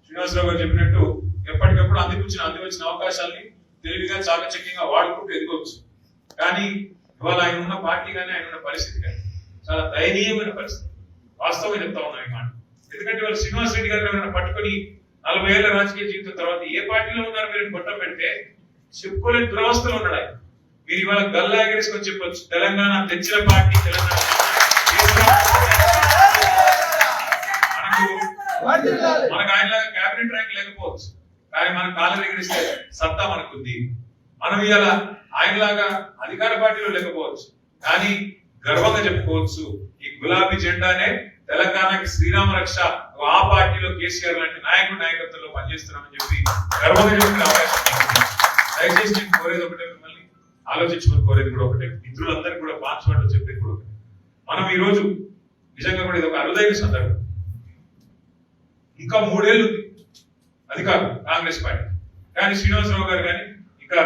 శ్రీనివాసరావు గారు చెప్పినట్టు ఎప్పటికప్పుడు అందివచ్చిన అవకాశాలని తెలివిగా చాకచక్యంగా వాడుకుంటూ ఎదుకోవచ్చు. కానీ ఇవాళ ఆయన ఉన్న పార్టీ కానీ ఆయన ఉన్న పరిస్థితి కానీ చాలా దయనీయమైన పరిస్థితి. వాస్తవం చెప్తా ఉన్నాం ఈ మాట. ఎందుకంటే వాళ్ళు శ్రీనివాస్ రెడ్డి గారు ఏమైనా పట్టుకొని 40 ఏళ్ల రాజకీయ జీవితం తర్వాత ఏ పార్టీలో ఉన్నారు మీరు గొట్టం పెడితే చెప్పుకోలేని దురవస్థలో ఉన్నాడు ఆయన. మీరు ఇవాళ గల్లా ఎగరేసుకొని చెప్పొచ్చు తెలంగాణ తెచ్చిన పార్టీ తెలంగాణ. మనకు ఆయనలాగా క్యాబినెట్ ర్యాంక్ లేకపోవచ్చు, కానీ మన కాళ్ళ ఎగరేసే సత్తా మనకుంది. మనం ఇవాళ ఆయనలాగా అధికార పార్టీలో లేకపోవచ్చు, కానీ గర్వంగా చెప్పుకోవచ్చు ఈ గులాబీ జెండానే తెలంగాణకి శ్రీరామ రక్ష. ఆ పార్టీలో కేసీఆర్ లాంటి నాయకత్వంలో పనిచేస్తున్నామని చెప్పి గర్వంగా చెప్పిన అవకాశం. దయచేసి నేను కోరేది ఒకటే, మిమ్మల్ని ఆలోచించుకొని కోరేది కూడా ఒకటే, మిత్రులందరికీ కూడా పాంచవాళ్ళు చెప్పేది కూడా ఒకటే. మనం ఈ రోజు నిజంగా కూడా ఇది ఒక అరుదైన సందర్భం. ఇంకా 3 ఏళ్ళు అధికారం కాంగ్రెస్ పార్టీ, కానీ శ్రీనివాసరావు గారు కానీ ఇంకా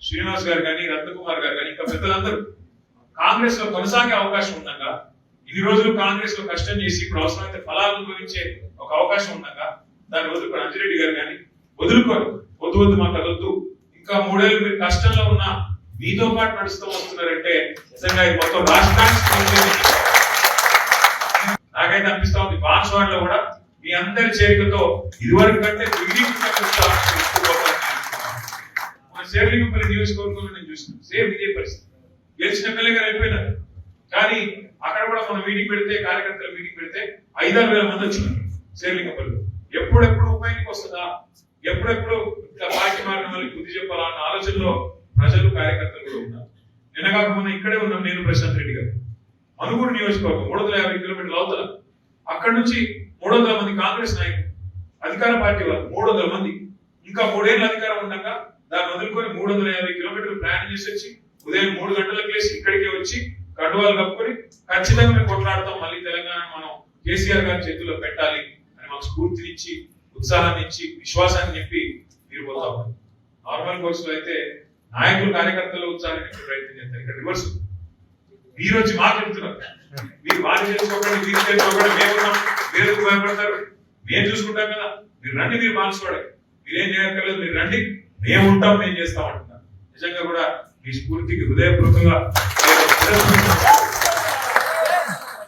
శ్రీనివాస్ గారు కానీ రత్నకుమార్ గారు కానీ ఇంకా పెద్దలందరూ కాంగ్రెస్ లో కొనసాగే అవకాశం ఉండగా, ఇన్ని రోజులు కాంగ్రెస్ లో కష్టం చేసి ఇప్పుడు అవసరమైతే ఫలాలు అనుభవించే ఒక అవకాశం ఉండగా దాన్ని వదులుకొని అంజిరెడ్డి గారు కానీ వదులుకొని వద్దు మాకు వద్దు, ఇంకా 3 ఏళ్ళు మీరు కష్టంలో ఉన్న మీతో పాటు నడుస్తూ వస్తున్నారంటే నిజంగా ఇది మొత్తం రాష్ట్రానికి నాకైతే అనిపిస్తా ఉంది. బాన్స్వాడలో కూడా మీ అందరి చేరికతో ఇదివరకు కంటే మన శేర్లింగపల్లి నియోజకవర్గంలో నేను చూస్తున్నాను సేమ్ ఇదే పరిస్థితి. గెలిచిన పిల్లగా అయిపోయినారు, కానీ అక్కడ కూడా మనం మీటింగ్ పెడితే కార్యకర్తల మీటింగ్ పెడితే 5-6 వేల మంది వచ్చినారు శేర్లింగపల్లి. ఎప్పుడెప్పుడు ఉపయోగకి వస్తుందా, ఎప్పుడెప్పుడు ఇట్లా పార్టీ మారిన వాళ్ళకి బుద్ధి చెప్పాలా అన్న ఆలోచనలో ప్రజలు కార్యకర్తలు కూడా ఉన్నారు. నిన్నగాక మొన్న ఇక్కడే ఉన్నాం నేను ప్రశాంత్ రెడ్డి గారు, మనుగూరు నియోజకవర్గం 350 కిలోమీటర్ల అవతల. అక్కడ నుంచి 300 మంది కాంగ్రెస్ నాయకులు, అధికార పార్టీ వాళ్ళు 300 మంది, ఇంకా 3 ఏళ్ళ అధికారం ఉండగా దాన్ని వదులుకొని 350 కిలోమీటర్లు ప్రయాణం చేసి వచ్చి ఉదయం 3 గంటలకు లేచి ఇక్కడికే వచ్చి కండువాలు కప్పుకొని ఖచ్చితంగా మేము కొట్లాడతాం, మళ్ళీ తెలంగాణ మనం కేసీఆర్ గారి చేతుల్లో పెట్టాలి అని మాకు స్ఫూర్తినిచ్చి ఉత్సాహాన్ని ఇచ్చి విశ్వాసాన్ని చెప్పి మీరు పోతా ఉన్నారు. నార్మల్ కోర్స్ లో అయితే నాయకులు కార్యకర్తల ఉత్సాహాన్ని నింపే ప్రయత్నం చేస్తారు. ఇక్కడ రివర్స్ మీరు వచ్చి మాకు చెప్తున్నారు, మీరు వారు చేసుకోకండి మీరు చేసుకోకండి, మేమున్నాం మీరు ఎందుకు భయపడతారు, మేము చూసుకుంటాం కదా, మీరు రండి, మీరు మార్చుకోండి, మీరేం చేయక్కర్లేదు, మీరు రండి, మేము ఉంటాం, మేము చేస్తాం అంటున్నారు. నిజంగా కూడా మీ స్ఫూర్తికి హృదయపూర్వకంగా